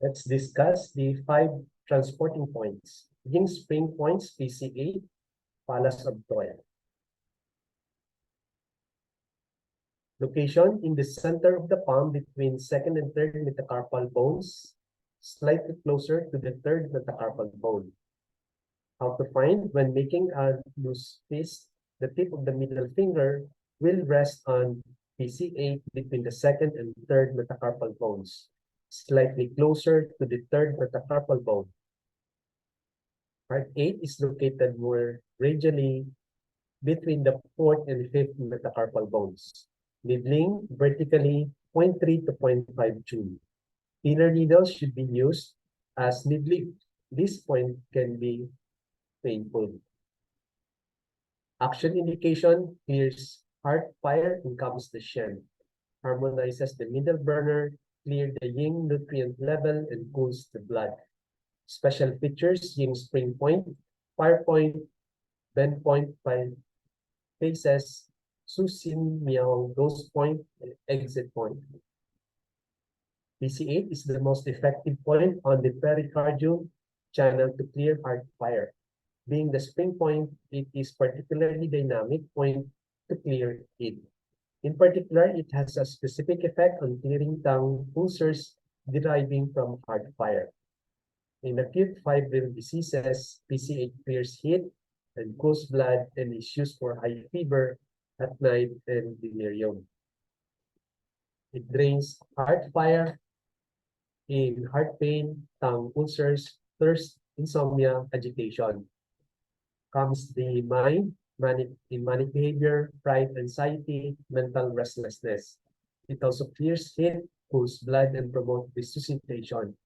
Let's discuss the 5 transporting points. Yin spring points, PC8, palace of TOIL. Location in the center of the palm between second and third metacarpal bones, slightly closer to the third metacarpal bone. How to find when making a loose fist, the tip of the middle finger will rest on PC8 between the second and third metacarpal bones, slightly closer to the third metacarpal bone. Part 8 is located more radially between the fourth and fifth metacarpal bones, needling vertically 0.3 to 0.5 June. Thinner needles should be used as needling this point can be painful. Action indication clears heart fire and calms the shen, harmonizes the middle burner, clear the yin nutrient level, and cools the blood. Special features: yin spring point, fire point, bend point by faces, susin miao ghost point, and exit point. PC8 is the most effective point on the pericardium channel to clear heart fire. Being the spring point, it is particularly dynamic point to clear it. In particular, it has a specific effect on clearing tongue ulcers deriving from heart fire. In acute febrile diseases, PC8 clears heat and cools blood and is used for high fever at night and delirium. It drains heart fire in heart pain, tongue ulcers, thirst, insomnia, agitation. Calms the mind, in manic behavior, pride, anxiety, mental restlessness. It also clears heat, cools blood, and promotes resuscitation.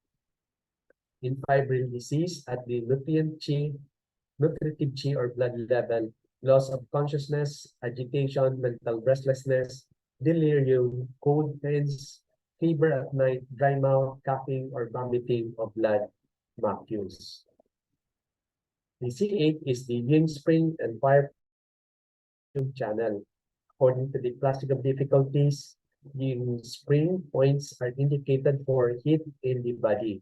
In febrile disease, at the nutritive chi or blood level, loss of consciousness, agitation, mental restlessness, delirium, cold hands, fever at night, dry mouth, coughing, or vomiting of blood macules. PC8 is the yin spring and fire channel. According to the classical difficulties, yin spring points are indicated for heat in the body.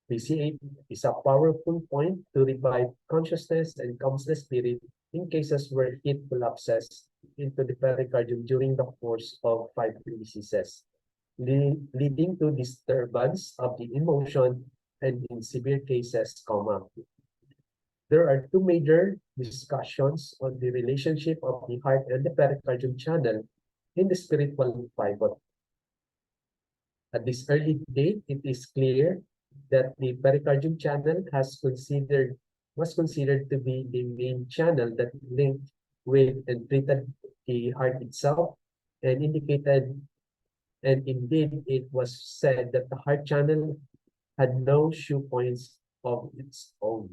PC8 is a powerful point to revive consciousness and calms the spirit in cases where heat collapses into the pericardium during the course of febrile diseases, leading to disturbance of the emotion and, in severe cases, coma. There are 2 major discussions on the relationship of the heart and the pericardium channel in the spiritual pivot. At this early date, it is clear that the pericardium channel was considered to be the main channel that linked with and treated the heart itself, and indeed it was said that the heart channel had no shoe points of its own.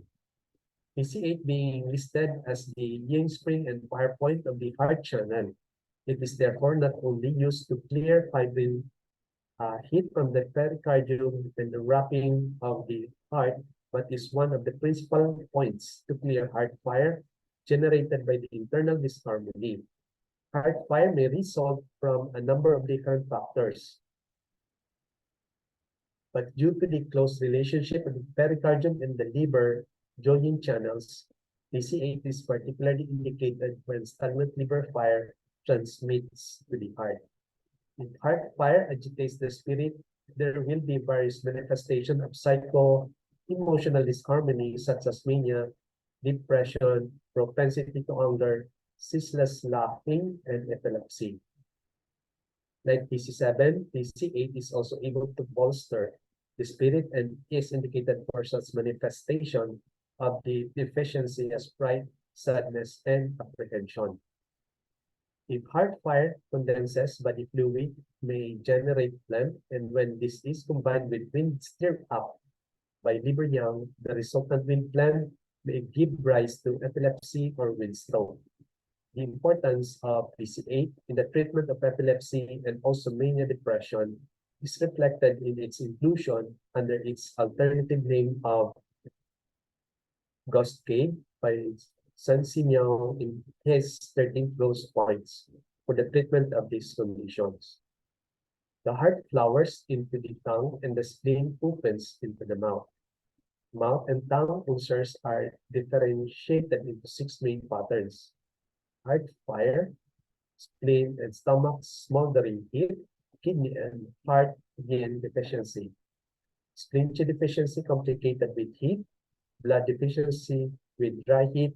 PC8 being listed as the yin spring and fire point of the heart channel. It is therefore not only used to clear febrile heat from the pericardium and the wrapping of the heart, but is one of the principal points to clear heart fire generated by the internal disharmony. Heart fire may result from a number of different factors, but due to the close relationship of the pericardium and the liver joining channels, PC8 is particularly indicated when stagnant liver fire transmits to the heart. If heart fire agitates the spirit, there will be various manifestations of psycho-emotional disharmony such as mania, depression, propensity to anger, ceaseless laughing, and epilepsy. Like PC7, PC8 is also able to bolster the spirit and is indicated for such manifestation of the deficiency as pride, sadness, and apprehension. If heart fire condenses body fluid, may generate phlegm, and when this is combined with wind stirred up by liver yang, the resultant wind phlegm may give rise to epilepsy or wind stroke. The importance of PC8 in the treatment of epilepsy and also mania depression is reflected in its inclusion under its alternative name of Ghost Cave by Sun Simiao in his 13 close points for the treatment of these conditions. The heart flowers into the tongue and the spleen opens into the mouth. Mouth and tongue ulcers are differentiated into 6 main patterns: heart fire, spleen and stomach smoldering heat, kidney and heart yin deficiency. Spleen Qi deficiency complicated with heat, blood deficiency with dry heat,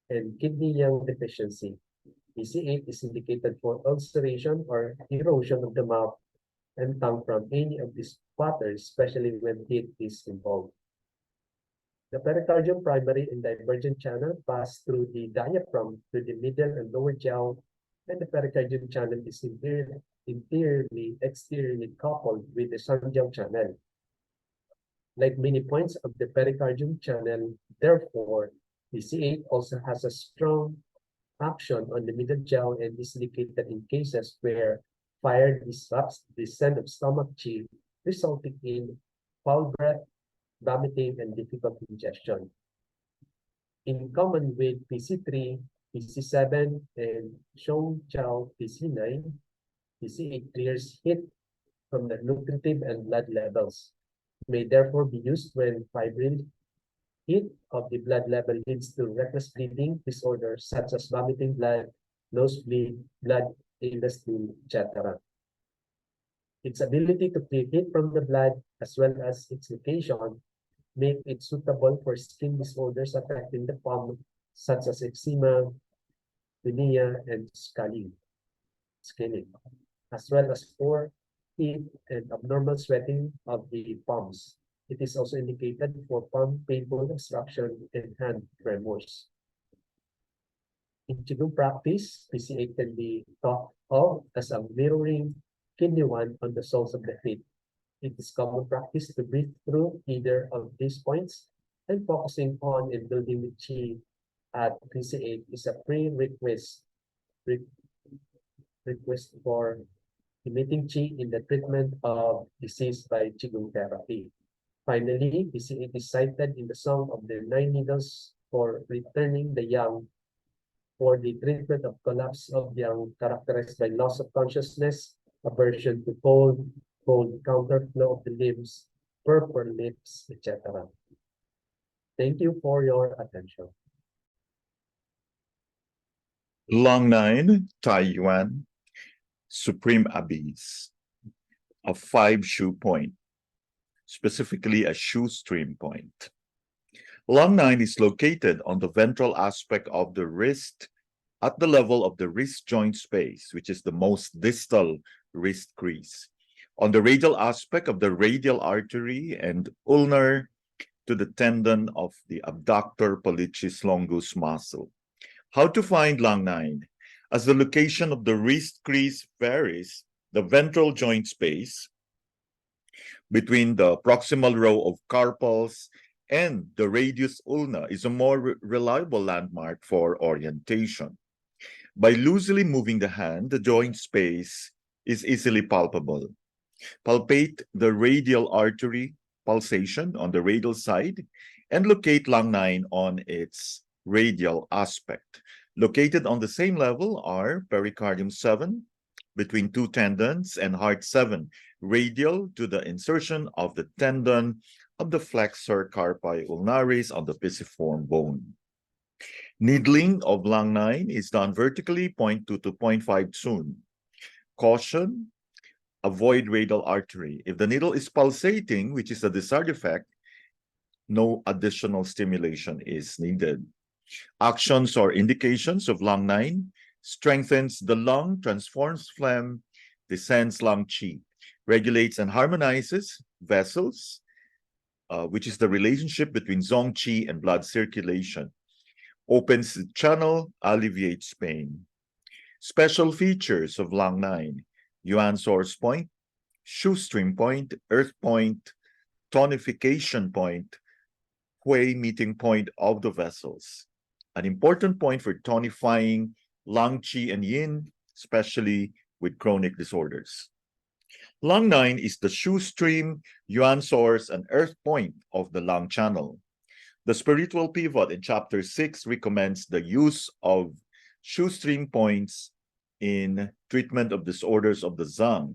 and kidney yang deficiency. PC8 is indicated for ulceration or erosion of the mouth and tongue from any of these patterns, especially when heat is involved. The pericardium primary and divergent channel pass through the diaphragm to the middle and lower jaw, and the pericardium channel is exteriorly coupled with the sunjaw channel. Like many points of the pericardium channel, therefore, PC8 also has a strong action on the middle jaw and is indicated in cases where fire disrupts the descent of stomach qi, resulting in foul breath, vomiting, and difficult ingestion. In common with PC3, PC7, and Shou Chow PC9, PC8 clears heat from the nutritive and blood levels. May therefore be used when febrile heat of the blood level leads to reckless bleeding disorders such as vomiting blood, nosebleed, blood in the spleen, etc. Its ability to clear heat from the blood as well as its location make it suitable for skin disorders affecting the palm, such as eczema, tinea, and scaling, as well as for heat and abnormal sweating of the palms. It is also indicated for palm painful obstruction and hand tremors. In Qigong practice, PC8 can be thought of as a mirroring kidney one on the soles of the feet. It is common practice to breathe through either of these points, and focusing on and building the qi at PC8 is a prerequisite for emitting qi in the treatment of disease by Qigong therapy. Finally, PC8 is cited in the Song of the Nine Needles for returning the yang for the treatment of collapse of yang characterized by loss of consciousness, aversion to cold, counterflow of the limbs, purple lips, etc. Thank you for your attention. LU9 Taiyuan, Supreme Abyss, a 5-shoe point, specifically a shoestring point. LU9 is located on the ventral aspect of the wrist at the level of the wrist joint space, which is the most distal wrist crease, on the radial aspect of the radial artery and ulnar to the tendon of the abductor pollicis longus muscle. How to find LU9? As the location of the wrist crease varies, the ventral joint space between the proximal row of carpals and the radius ulna is a more reliable landmark for orientation. By loosely moving the hand, the joint space is easily palpable. Palpate the radial artery pulsation on the radial side and locate LU9 on its radial aspect. Located on the same level are pericardium 7 between two tendons and heart 7 radial to the insertion of the tendon of the flexor carpi ulnaris on the pisiform bone. Needling of LU9 is done vertically 0.2 to 0.5 soon. Caution, avoid radial artery. If the needle is pulsating, which is a desired effect, no additional stimulation is needed. Actions or indications of LU9: strengthens the lung, transforms phlegm, descends lung qi, regulates and harmonizes vessels, which is the relationship between zong qi and blood circulation, opens the channel, alleviates pain. Special features of LU9: Yuan source point, shoestring point, earth point, tonification point, Hui meeting point of the vessels. An important point for tonifying lung qi and yin, especially with chronic disorders. LU9 is the shoestring, yuan source, and earth point of the lung channel. The spiritual pivot in chapter 6 recommends the use of shoestring points in treatment of disorders of the zang.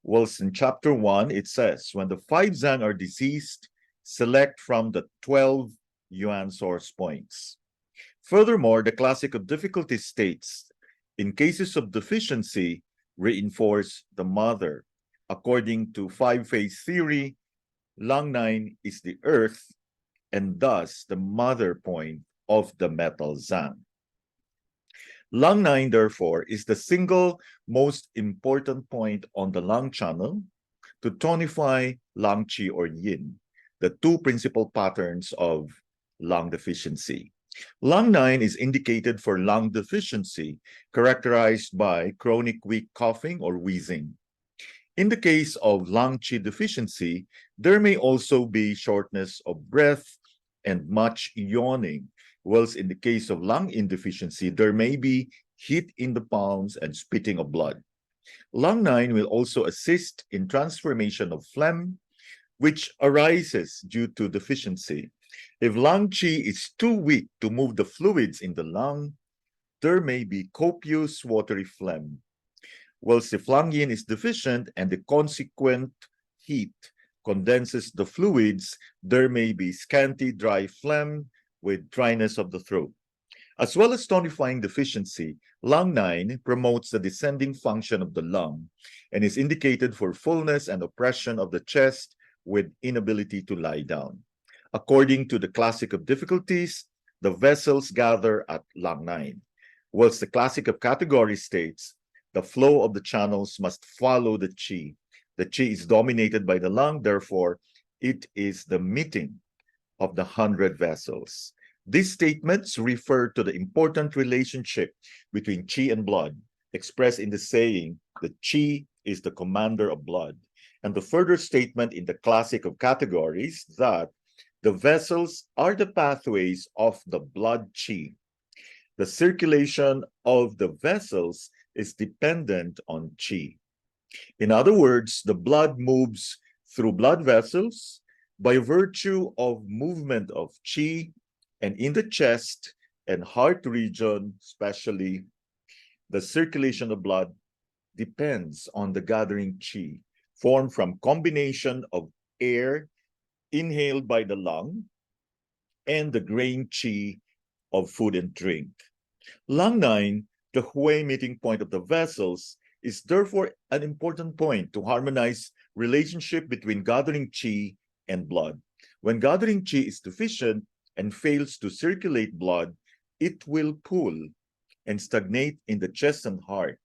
Whilst in chapter 1, it says, when the 5 zang are diseased, select from the 12 yuan source points. Furthermore, the classic of difficulty states, in cases of deficiency, reinforce the mother. According to 5-phase theory, lung 9 is the earth and thus the mother point of the metal zang. Lung 9, therefore, is the single most important point on the lung channel to tonify lung qi or yin, the two principal patterns of lung deficiency. Lung 9 is indicated for lung deficiency, characterized by chronic weak coughing or wheezing. In the case of lung qi deficiency, there may also be shortness of breath and much yawning, whilst in the case of lung insufficiency, there may be heat in the palms and spitting of blood. Lung 9 will also assist in transformation of phlegm, which arises due to deficiency. If lung qi is too weak to move the fluids in the lung, there may be copious watery phlegm. Whilst if lung yin is deficient and the consequent heat condenses the fluids, there may be scanty dry phlegm with dryness of the throat. As well as tonifying deficiency, lung 9 promotes the descending function of the lung and is indicated for fullness and oppression of the chest with inability to lie down. According to the classic of difficulties, the vessels gather at lung 9, whilst the classic of category states the flow of the channels must follow the qi. The qi is dominated by the lung, therefore, it is the meeting of the 100 vessels. These statements refer to the important relationship between qi and blood, expressed in the saying that qi is the commander of blood, and the further statement in the classic of categories that the vessels are the pathways of the blood qi. The circulation of the vessels is dependent on qi. In other words, the blood moves through blood vessels by virtue of movement of qi, and in the chest and heart region, especially, the circulation of blood depends on the gathering qi formed from combination of air inhaled by the lung and the grain qi of food and drink. Lung 9, the Hui meeting point of the vessels, is therefore an important point to harmonize relationship between gathering qi and blood. When gathering qi is deficient and fails to circulate blood, it will pool and stagnate in the chest and heart,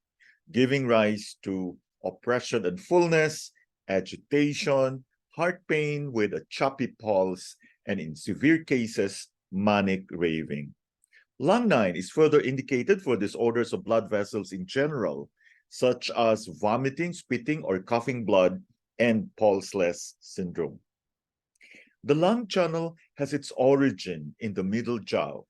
giving rise to oppression and fullness, agitation, heart pain with a choppy pulse, and in severe cases, manic raving. Lung 9 is further indicated for disorders of blood vessels in general, such as vomiting, spitting, or coughing blood, and pulseless syndrome. The lung channel has its origin in the middle jaw,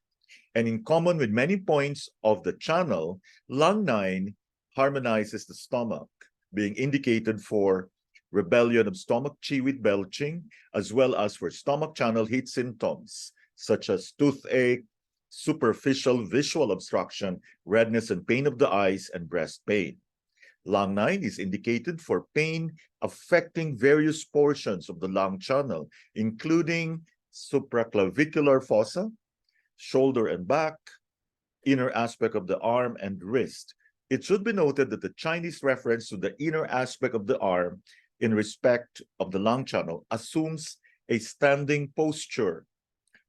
and in common with many points of the channel, lung 9 harmonizes the stomach, being indicated for rebellion of stomach qi with belching, as well as for stomach channel heat symptoms, such as toothache, superficial visual obstruction, redness and pain of the eyes, and breast pain. Lung 9 is indicated for pain affecting various portions of the lung channel, including supraclavicular fossa, shoulder and back, inner aspect of the arm and wrist. It should be noted that the Chinese reference to the inner aspect of the arm in respect of the lung channel assumes a standing posture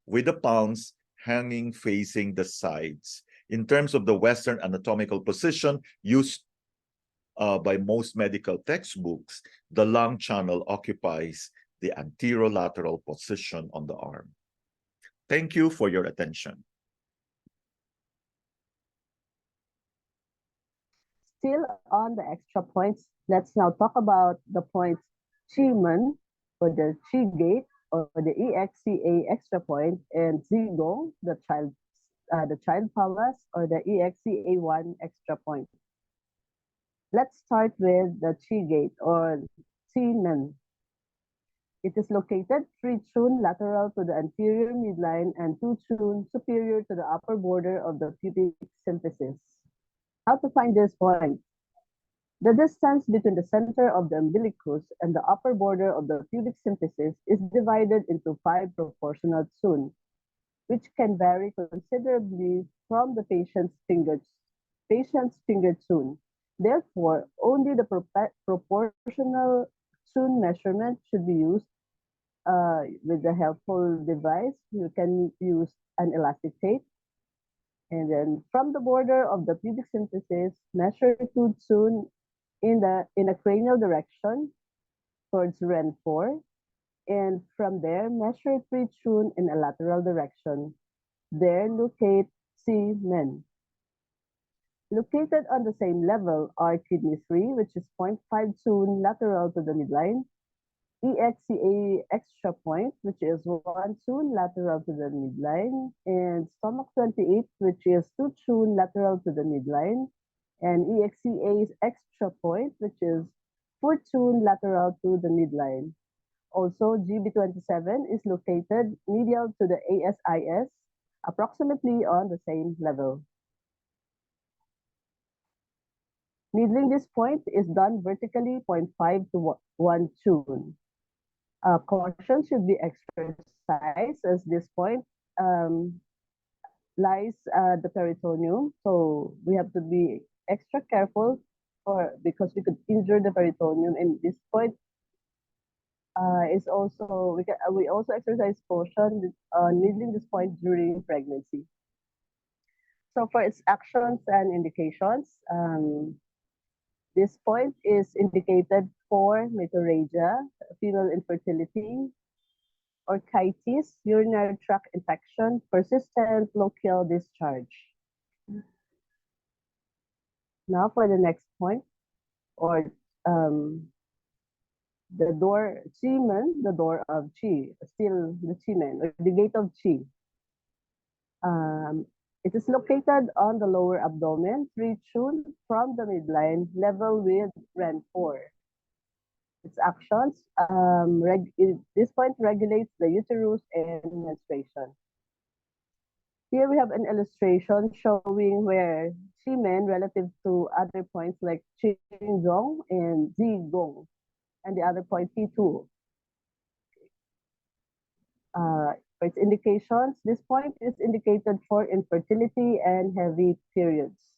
with the palms hanging facing the sides. In terms of the Western anatomical position used by most medical textbooks, the lung channel occupies the anterolateral position on the arm. Thank you for your attention. Still on the extra points, let's now talk about the points Qi-men, or the Qi gate, or the EXCA extra point, and Zigong, the child palace, or the EXCA1 extra point. Let's start with the Qi gate, or Qi-men. It is located 3 chun lateral to the anterior midline and 2 chun superior to the upper border of the pubic symphysis. How to find this point? The distance between the center of the umbilicus and the upper border of the pubic symphysis is divided into 5 proportional tsun, which can vary considerably from the patient's finger tsun. Therefore, only the proportional tsun measurement should be used with a helpful device. You can use an elastic tape. And then from the border of the pubic symphysis, measure 2 tsun in a cranial direction towards REN 4. And from there, measure 3 tsun in a lateral direction. There, locate C men. Located on the same level are kidney 3, which is 0.5 tsun lateral to the midline, EXCA extra point, which is 1 tsun lateral to the midline, and stomach 28, which is 2 tsun lateral to the midline, and EXCA extra point, which is 4 tsun lateral to the midline. Also, GB27 is located medial to the ASIS, approximately on the same level. Needling this point is done vertically 0.5 to 1 tsun. Caution should be exercised as this point lies the peritoneum. So we have to be extra careful because we could injure the peritoneum. And this point is also, we also exercise caution needling this point during pregnancy. So for its actions and indications, this point is indicated for metorrhagia, fetal infertility, orchitis, urinary tract infection, persistent lochial discharge. Now for the next point, or the door, Chimen, the door of Chi, still the Chimen, or the gate of Chi. It is located on the lower abdomen, 3 tsun from the midline, level with REN 4. Its actions, this point regulates the uterus and menstruation. Here we have an illustration showing where Chimen relative to other points like Qingzhong and Zigong, and the other point T2. For its indications, this point is indicated for infertility and heavy periods.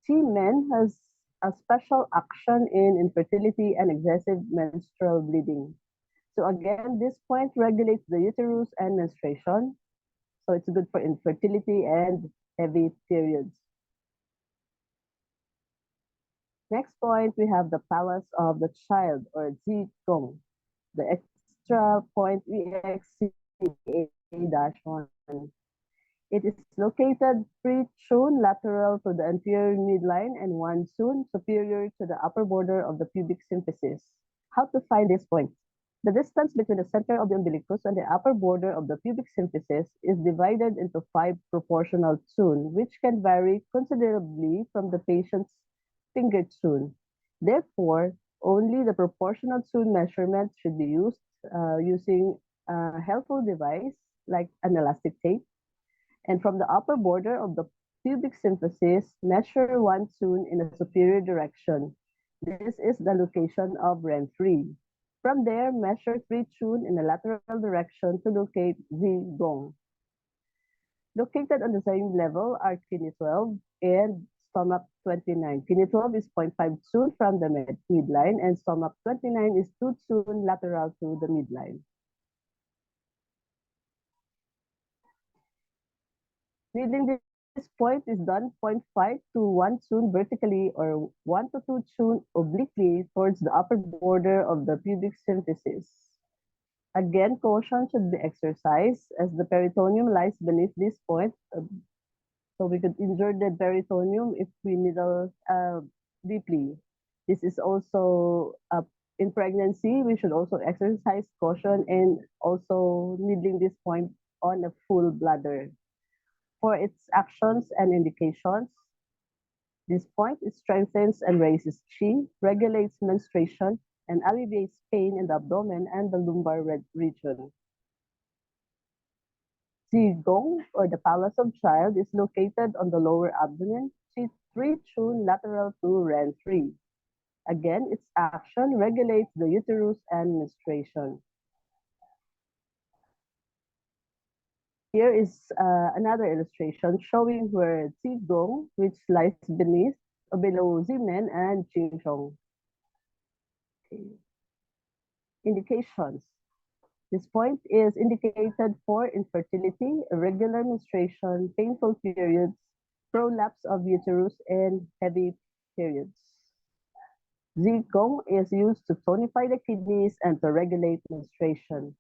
Chimen has a special action in infertility and excessive menstrual bleeding. So again, this point regulates the uterus and menstruation. So it's good for infertility and heavy periods. Next point, we have the palace of the child, or Zigong. The extra point EXCA-1. It is located 3 tsun lateral to the anterior midline and 1 tsun superior to the upper border of the pubic symphysis. How to find this point? The distance between the center of the umbilicus and the upper border of the pubic symphysis is divided into 5 proportional tsun, which can vary considerably from the patient's finger tsun. Therefore, only the proportional tsun measurement should be used using a helpful device like an elastic tape. And from the upper border of the pubic symphysis, measure 1 tsun in a superior direction. This is the location of REN 3. From there, measure 3 tsun in a lateral direction to locate Zigong. Located on the same level are kidney 12 and stomach 29. Kidney 12 is 0.5 tsun from the midline, and stomach 29 is 2 tsun lateral to the midline. Needling this point is done 0.5 to 1 tsun vertically or 1 to 2 tsun obliquely towards the upper border of the pubic symphysis. Again, caution should be exercised as the peritoneum lies beneath this point. So we could injure the peritoneum if we needle deeply. This is also in pregnancy, we should also exercise caution and also needling this point on a full bladder. For its actions and indications, this point strengthens and raises chi, regulates menstruation, and alleviates pain in the abdomen and the lumbar region. Zigong, or the palace of child, is located on the lower abdomen, 3 tsun lateral to REN 3. Again, its action regulates the uterus and menstruation. Here is another illustration showing where Qigong, which lies beneath or below Zimen and Qigong. Okay. Indications. This point is indicated for infertility, irregular menstruation, painful periods, prolapse of uterus, and heavy periods. Qigong is used to tonify the kidneys and to regulate menstruation.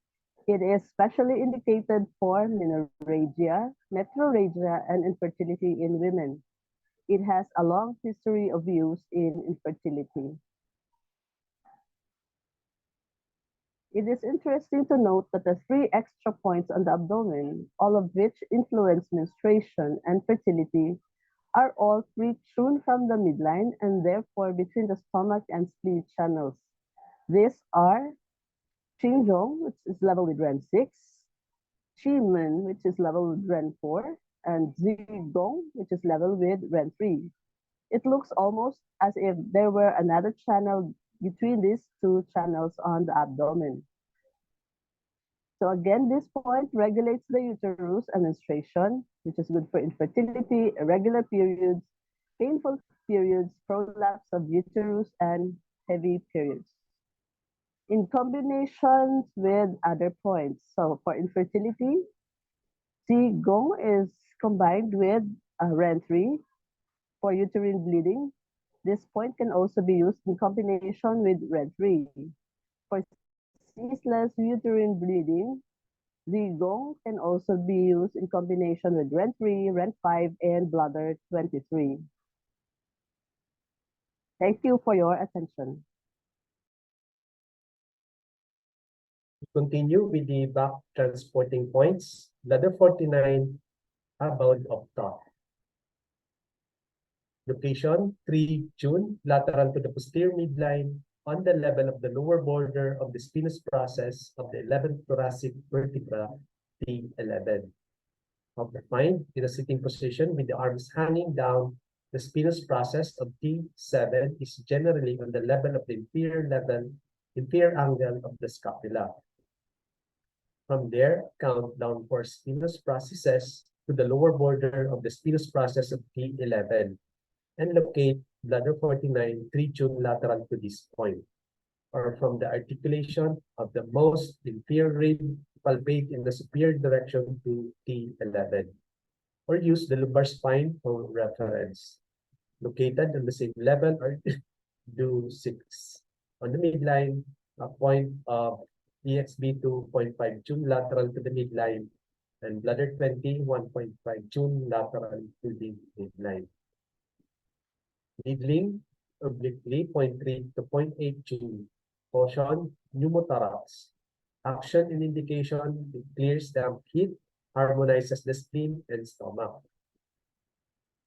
It is specially indicated for menorrhagia, metrorrhagia, and infertility in women. It has a long history of use in infertility. It is interesting to note that the 3 extra points on the abdomen, all of which influence menstruation and fertility, are all pre-tuned from the midline and therefore between the stomach and spleen channels. These are Qigong, which is level with REM 6, Qigong, which is level with REM 4, and Qigong, which is level with REM 3. It looks almost as if there were another channel between these 2 channels on the abdomen. So again, this point regulates the uterus and menstruation, which is good for infertility, irregular periods, painful periods, prolapse of uterus, and heavy periods. In combination with other points. So for infertility, Qigong is combined with REN 3 for uterine bleeding. This point can also be used in combination with REN 3. For ceaseless uterine bleeding, Qigong can also be used in combination with REN 3, REN 5, and bladder 23. Thank you for your attention. Continue with the back transporting points. Ladder 49, about of top. Location 3 June, lateral to the posterior midline on the level of the lower border of the spinous process of the 11th thoracic vertebra, T11. Find in a sitting position with the arms hanging down. The spinous process of T7 is generally on the level of the inferior angle of the scapula. From there, count down 4 spinous processes to the lower border of the spinous process of T11 and locate bladder 49 3 June lateral to this point, or from the articulation of the most inferior rib palpate in the superior direction to T11, or use the lumbar spine for reference. Located on the same level or do 6. On the midline, a point of EXB 2.5 June lateral to the midline, and bladder 20 1.5 June lateral to the midline. Needling obliquely 0.3 to 0.8 June. Caution, pneumothorax. Action and indication, it clears the heat, harmonizes the spleen and stomach.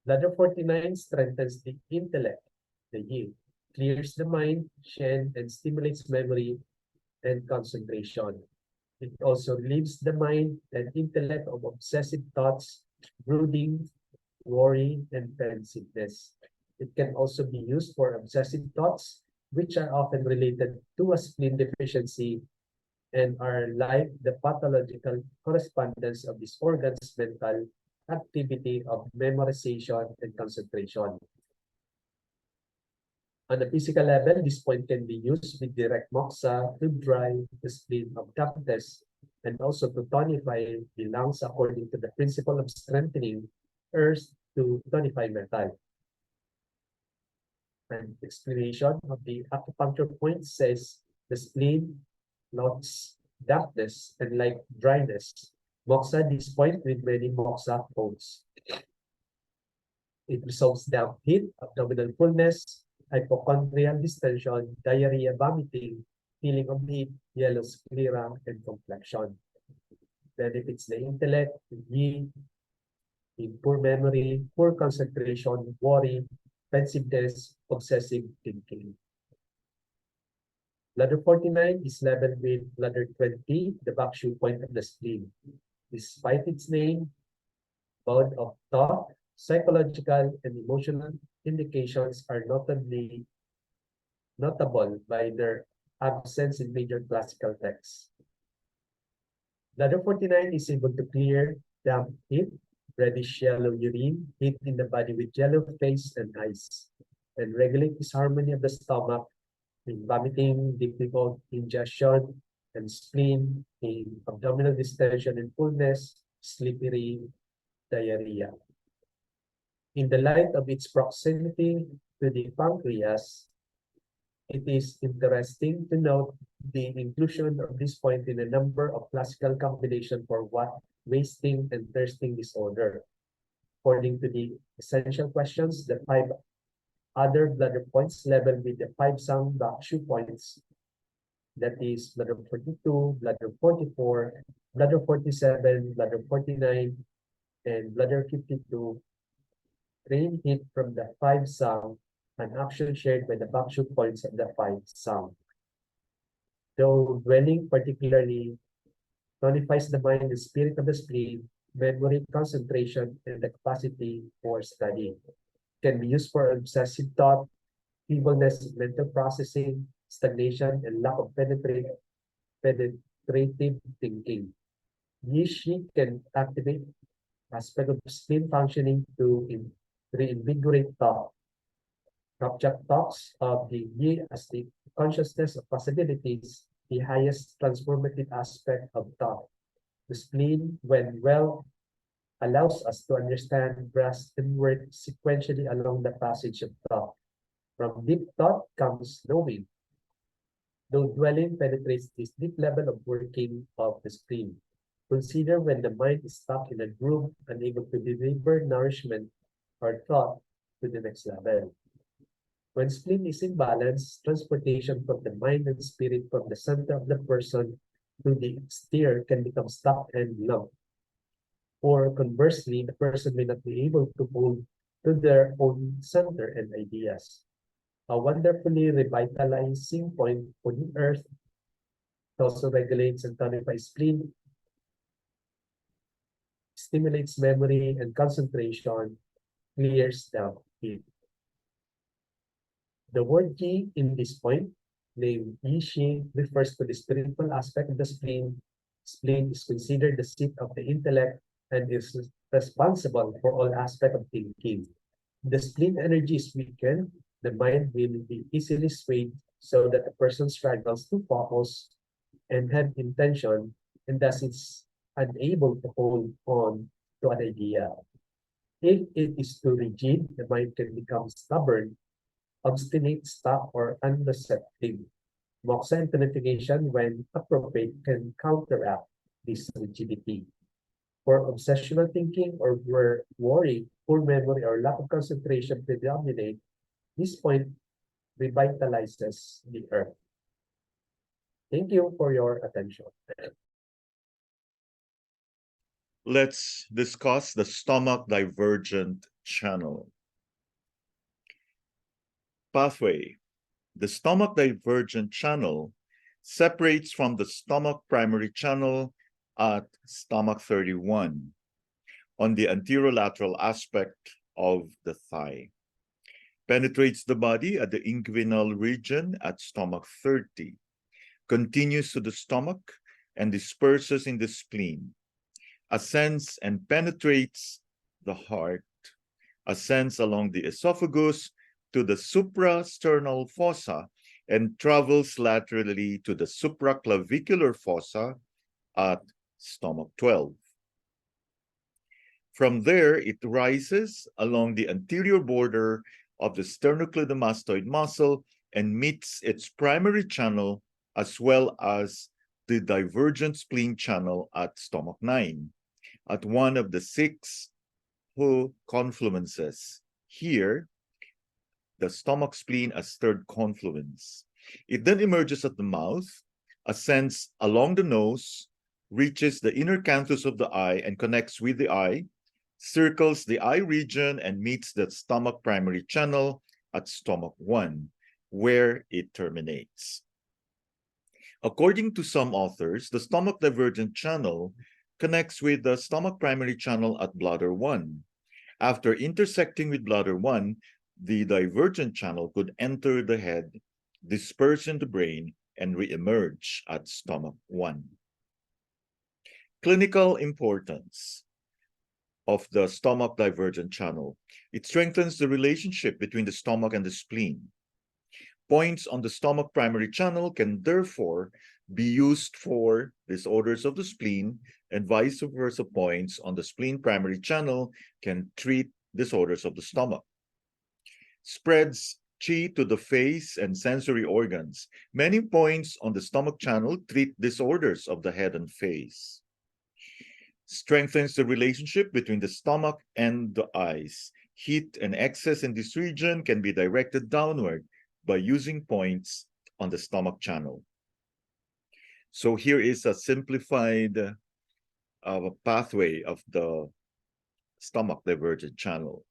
Bladder 49 strengthens the intellect, the yin, clears the mind, shen, and stimulates memory and concentration. It also relieves the mind and intellect of obsessive thoughts, brooding, worry, and pensiveness. It can also be used for obsessive thoughts, which are often related to a spleen deficiency and are like the pathological correspondence of this organ's mental activity of memorization and concentration. On the physical level, this point can be used with direct moxa to dry the spleen abductus and also to tonify the lungs according to the principle of strengthening earth to tonify metal. And explanation of the acupuncture point says the spleen notes dampness and like dryness. Moxa this point with many moxa codes. It resolves damp heat, abdominal fullness, hypochondrial distension, diarrhea, vomiting, feeling of heat, yellow sclera, and complexion. Benefits the intellect, yin, in poor memory, poor concentration, worry, pensiveness, obsessive thinking. Bladder 49 is level with bladder 20, the back shoe point of the spleen. Despite its name, bound of thought, psychological and emotional indications are notably notable by their absence in major classical texts. Bladder 49 is able to clear damp heat, reddish yellow urine, heat in the body with yellow face and eyes, and regulate disharmony of the stomach in vomiting, difficult ingestion, and spleen, in abdominal distension and fullness, slippery diarrhea. In the light of its proximity to the pancreas, it is interesting to note the inclusion of this point in a number of classical combinations for wasting and thirsting disorder. According to the essential questions, the 5 other bladder points level with the 5 sound backshoe points, that is bladder 42, bladder 44, bladder 47, bladder 49, and bladder 52, drain heat from the 5 sound, an action shared by the backshoe points of the 5 sound. Though dwelling particularly tonifies the mind and spirit of the spleen, memory, concentration, and the capacity for study. Can be used for obsessive thought, feebleness in mental processing, stagnation, and lack of penetrative thinking. Yi-Shi can activate aspect of spleen functioning to reinvigorate thought. Kapchak talks of the Yi as the consciousness of possibilities, the highest transformative aspect of thought. The spleen, when well, allows us to understand, grasp, and work sequentially along the passage of thought. From deep thought comes knowing. Though dwelling penetrates this deep level of working of the spleen. Consider when the mind is stuck in a groove, unable to deliver nourishment or thought to the next level. When spleen is in balance, transportation from the mind and spirit from the center of the person to the exterior can become stuck and lumped. Or conversely, the person may not be able to hold to their own center and ideas. A wonderfully revitalizing point for the earth. It also regulates and tonifies spleen, stimulates memory and concentration, clears the heat. The word Yi in this point, named Yi-Shi, refers to the spiritual aspect of the spleen. Spleen is considered the seat of the intellect and is responsible for all aspects of thinking. The spleen energy is weakened, the mind will be easily swayed so that the person struggles to focus and have intention, and thus is unable to hold on to an idea. If it is too rigid, the mind can become stubborn, obstinate, stuck, or unreceptive. Moksha and tonification, when appropriate, can counteract this rigidity. For obsessional thinking or where worry, poor memory, or lack of concentration predominate, this point revitalizes the earth. Thank you for your attention. Let's discuss the stomach divergent channel. Pathway. The stomach divergent channel separates from the stomach primary channel at stomach 31 on the anterolateral aspect of the thigh. Penetrates the body at the inguinal region at stomach 30. Continues to the stomach and disperses in the spleen. Ascends and penetrates the heart. Ascends along the esophagus to the suprasternal fossa and travels laterally to the supraclavicular fossa at stomach 12. From there, it rises along the anterior border of the sternocleidomastoid muscle and meets its primary channel as well as the divergent spleen channel at stomach 9, at one of the 6 confluences. Here, the stomach spleen as third confluence. It then emerges at the mouth, ascends along the nose, reaches the inner canthus of the eye and connects with the eye, circles the eye region and meets the stomach primary channel at stomach 1, where it terminates. According to some authors, the stomach divergent channel connects with the stomach primary channel at bladder 1. After intersecting with bladder 1, the divergent channel could enter the head disperse in the brain, and re-emerge at stomach 1. Clinical importance of the stomach divergent channel. It strengthens the relationship between the stomach and the spleen. Points on the stomach primary channel can therefore be used for disorders of the spleen, and vice versa points on the spleen primary channel can treat disorders of the stomach. Spreads qi to the face and sensory organs. Many points on the stomach channel treat disorders of the head and face. Strengthens the relationship between the stomach and the eyes. Heat and excess in this region can be directed downward by using points on the stomach channel. So here is a simplified pathway of the stomach divergent channel.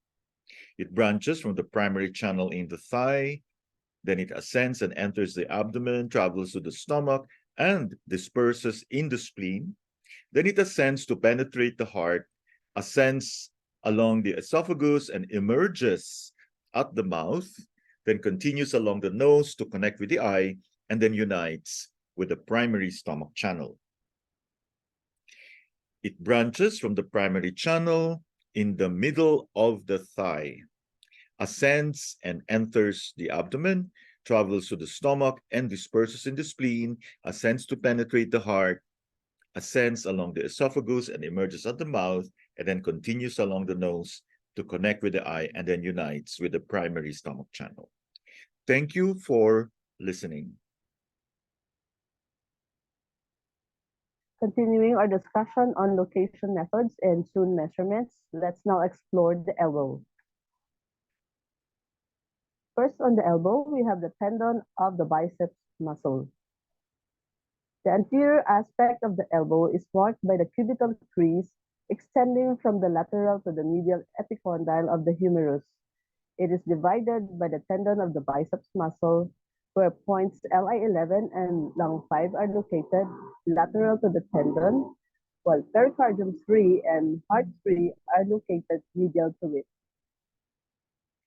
It branches from the primary channel in the thigh, then it ascends and enters the abdomen, travels to the stomach, and disperses in the spleen. Then it ascends to penetrate the heart, ascends along the esophagus and emerges at the mouth, then continues along the nose to connect with the eye, and then unites with the primary stomach channel. It branches from the primary channel in the middle of the thigh, ascends and enters the abdomen, travels to the stomach and disperses in the spleen, ascends to penetrate the heart, ascends along the esophagus and emerges at the mouth, and then continues along the nose to connect with the eye, and then unites with the primary stomach channel. Thank you for listening. Continuing our discussion on location methods and tune measurements, let's now explore the elbow. First, on the elbow, we have the tendon of the biceps muscle. The anterior aspect of the elbow is marked by the cubital crease extending from the lateral to the medial epicondyle of the humerus. It is divided by the tendon of the biceps muscle, where points LI11 and lung 5 are located lateral to the tendon, while pericardium 3 and heart 3 are located medial to it.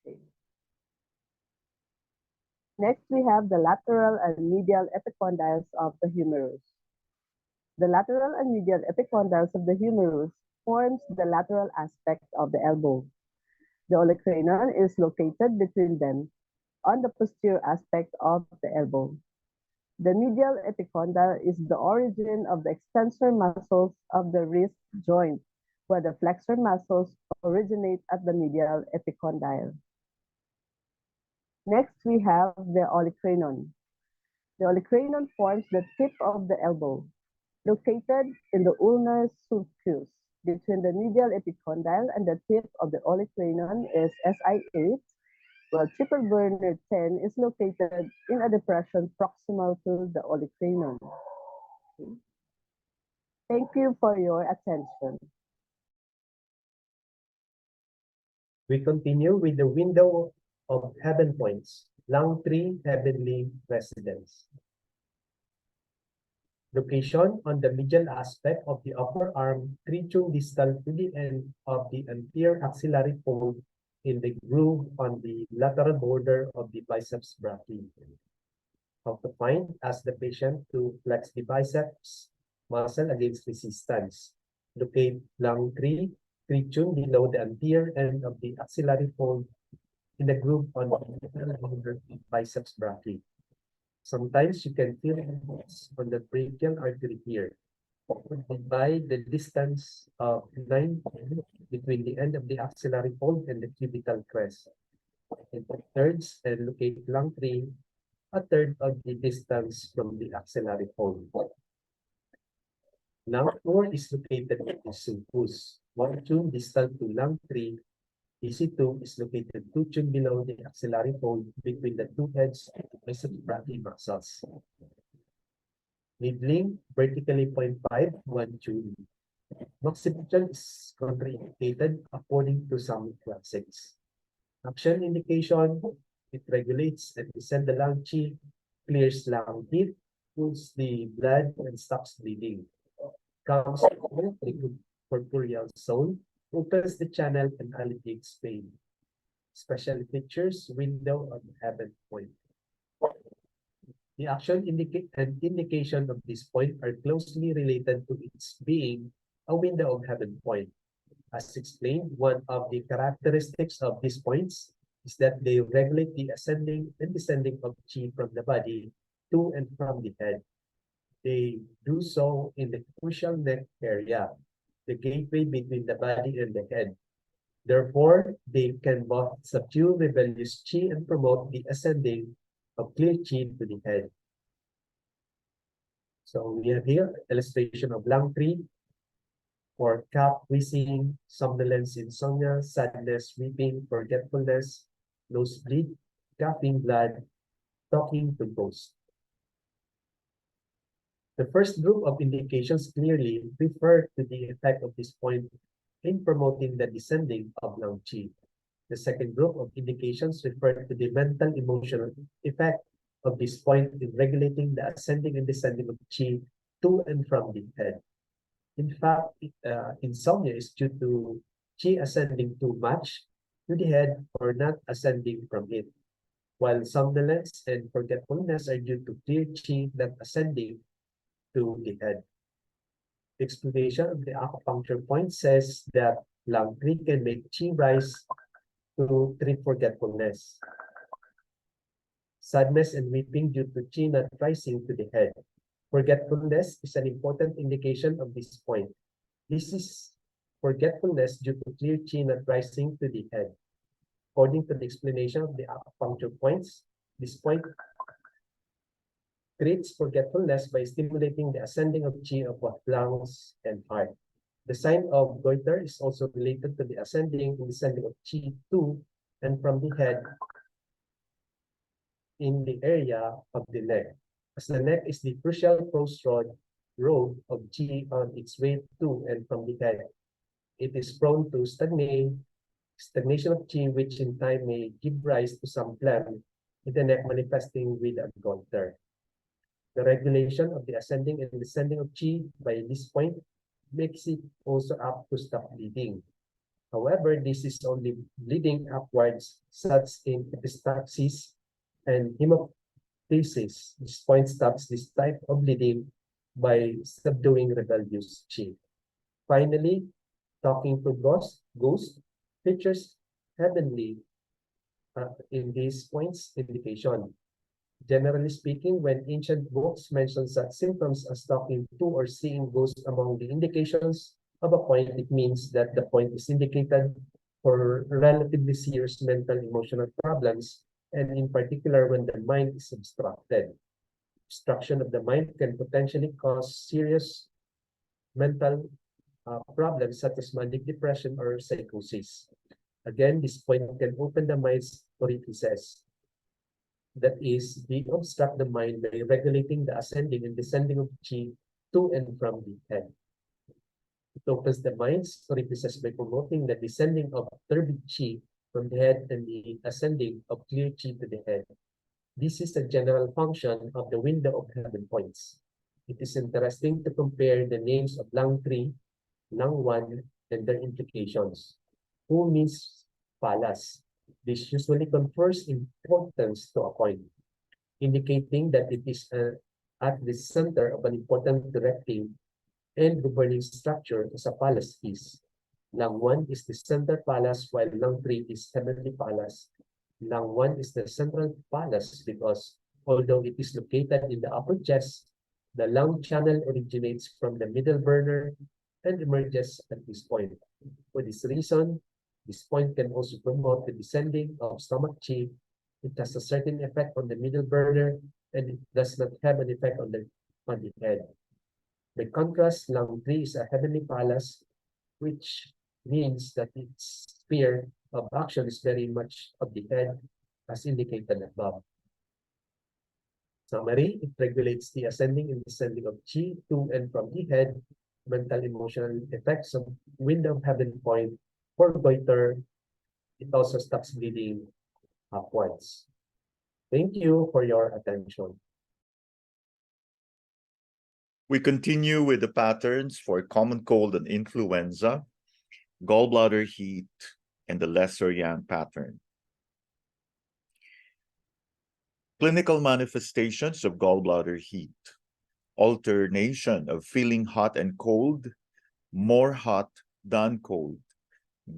Okay. Next, we have the lateral and medial epicondyles of the humerus. The lateral and medial epicondyles of the humerus forms the lateral aspect of the elbow. The olecranon is located between them on the posterior aspect of the elbow. The medial epicondyle is the origin of the extensor muscles of the wrist joint, where the flexor muscles originate at the medial epicondyle. Next, we have the olecranon. The olecranon forms the tip of the elbow, located in the ulnar sulcus. Between the medial epicondyle and the tip of the olecranon is SI8, while triple burner 10 is located in a depression proximal to the olecranon. Okay. Thank you for your attention. We continue with the window of heaven points, lung 3 heavenly residence. Location on the medial aspect of the upper arm, trichum distal to the end of the anterior axillary fold in the groove on the lateral border of the biceps brachii. How to find? Ask the patient to flex the biceps muscle against resistance. Locate lung 3, trichum below the anterior end of the axillary fold in the groove on the lateral border of the biceps brachii. Sometimes you can feel it on the brachial artery here, by the distance of 9 between the end of the axillary fold and the cubital crest. And thirds, and locate lung 3, a third of the distance from the axillary fold. Lung 4 is located in the sulcus. 1 tune distal to lung 3. PC2 is located 2 tune below the axillary fold between the two heads of the biceps brachii muscles. Nibbling vertically 0.5, 1 tune. Occipital is contraindicated according to some classics. Action indication, it regulates and descends the lung chi, clears lung teeth, cools the blood and stops bleeding. Comes to the corporeal zone, opens the channel and alleviates pain. Special features, window on heaven point. The action and indication of this point are closely related to its being a window of heaven point. As explained, one of the characteristics of these points is that they regulate the ascending and descending of qi from the body to and from the head. They do so in the crucial neck area, the gateway between the body and the head. Therefore, they can both subdue rebellious qi and promote the ascending of clear qi to the head. So we have here illustration of lung tree for cough, wheezing, somnolence, insomnia, sadness, weeping, forgetfulness, nosebleed, coughing blood, talking to ghosts. The first group of indications clearly refer to the effect of this point in promoting the descending of lung qi. The second group of indications refer to the mental emotional effect of this point in regulating the ascending and descending of qi to and from the head. In fact, insomnia is due to qi ascending too much to the head or not ascending from it, while somnolence and forgetfulness are due to clear qi not ascending to the head. The explanation of the acupuncture point says that lung tree can make qi rise to treat forgetfulness, sadness, and weeping due to qi not rising to the head. Forgetfulness is an important indication of this point. This is forgetfulness due to clear qi not rising to the head. According to the explanation of the acupuncture points, this point creates forgetfulness by stimulating the ascending of qi of both lungs and heart. The sign of goiter is also related to the ascending and descending of qi to and from the head in the area of the neck, as the neck is the crucial crossroad road of qi on its way to and from the head. It is prone to stagnation of qi, which in time may give rise to some phlegm in the neck manifesting with a goiter. The regulation of the ascending and descending of qi by this point makes it also apt to stop bleeding. However, this is only bleeding upwards, such in epistaxis and hemoptysis. This point stops this type of bleeding by subduing rebellious qi. Finally, talking to ghost features heavenly in these points indication. Generally speaking, when ancient books mention such symptoms as talking to or seeing ghosts among the indications of a point, it means that the point is indicated for relatively serious mental emotional problems, and in particular when the mind is obstructed. Obstruction of the mind can potentially cause serious mental problems such as manic depression or psychosis. Again, this point can open the mind's orifices. That is, they obstruct the mind by regulating the ascending and descending of qi to and from the head. It opens the mind's orifices by promoting the descending of turbid qi from the head and the ascending of clear qi to the head. This is a general function of the window of heaven points. It is interesting to compare the names of lung 3, lung 1, and their implications. Who means palas? This usually confers importance to a point, indicating that it is at the center of an important directing and governing structure as a palace is. Lung 1 is the center palace, while lung 3 is heavenly palace. Lung 1 is the central palace because although it is located in the upper chest, the lung channel originates from the middle burner and emerges at this point. For this reason, this point can also promote the descending of stomach qi. It has a certain effect on the middle burner, and it does not have an effect on the head. By contrast, lung 3 is a heavenly palace, which means that its sphere of action is very much of the head, as indicated above. Summary: it regulates the ascending and descending of qi to and from the head, mental emotional effects of window of heaven point. For goiter, it also stops bleeding upwards. Thank you for your attention. We continue with the patterns for common cold and influenza, gallbladder heat, and the lesser yang pattern. Clinical manifestations of gallbladder heat. Alternation of feeling hot and cold, more hot than cold,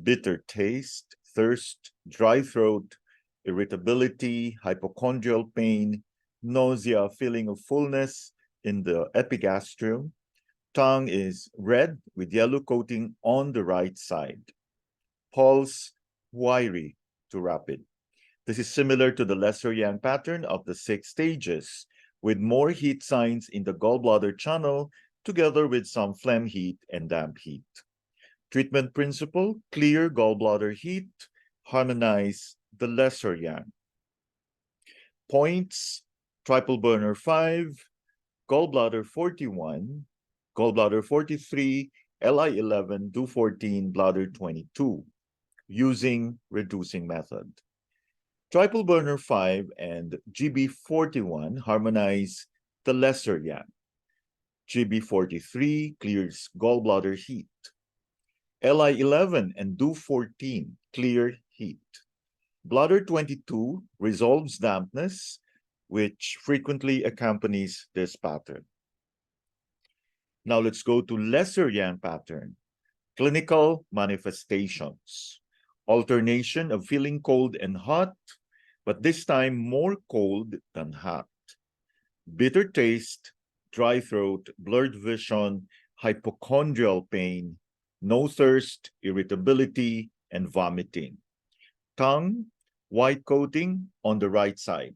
bitter taste, thirst, dry throat, irritability, hypochondrial pain, nausea, feeling of fullness in the epigastrium. Tongue is red with yellow coating on the right side. Pulse, wiry to rapid. This is similar to the lesser yang pattern of the 6 stages, with more heat signs in the gallbladder channel, together with some phlegm heat and damp heat. Treatment principle, clear gallbladder heat, harmonize the lesser yang. Points, triple burner 5, gallbladder 41, gallbladder 43, LI11, do 14, bladder 22, using reducing method. Triple burner 5 and GB41 harmonize the lesser yang. GB43 clears gallbladder heat. LI11 and do 14 clear heat. Bladder 22 resolves dampness, which frequently accompanies this pattern. Now let's go to lesser yang pattern. Clinical manifestations. Alternation of feeling cold and hot, but this time more cold than hot. Bitter taste, dry throat, blurred vision, hypochondrial pain, no thirst, irritability, and vomiting. Tongue, white coating on the right side.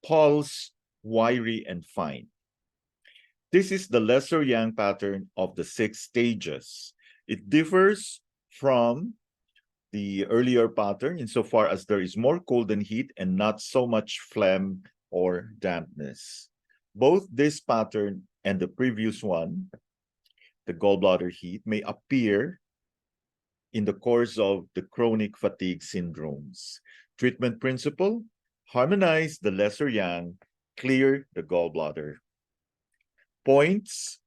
Pulse, wiry and fine. This is the lesser yang pattern of the 6 stages. It differs from the earlier pattern insofar as there is more cold and heat and not so much phlegm or dampness. Both this pattern and the previous one, the gallbladder heat, may appear in the course of the chronic fatigue syndromes. Treatment principle, harmonize the lesser yang, clear the gallbladder. Points,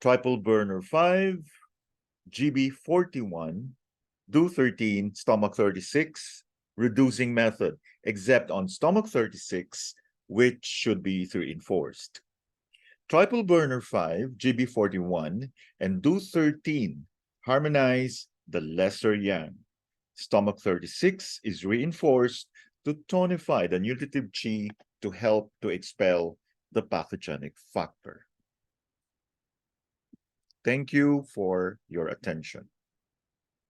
triple burner 5, GB41, do 13, stomach 36, reducing method, except on stomach 36, which should be reinforced. Triple burner 5, GB41, and do 13, harmonize the lesser yang. Stomach 36 is reinforced to tonify the nutritive qi to help to expel the pathogenic factor. Thank you for your attention.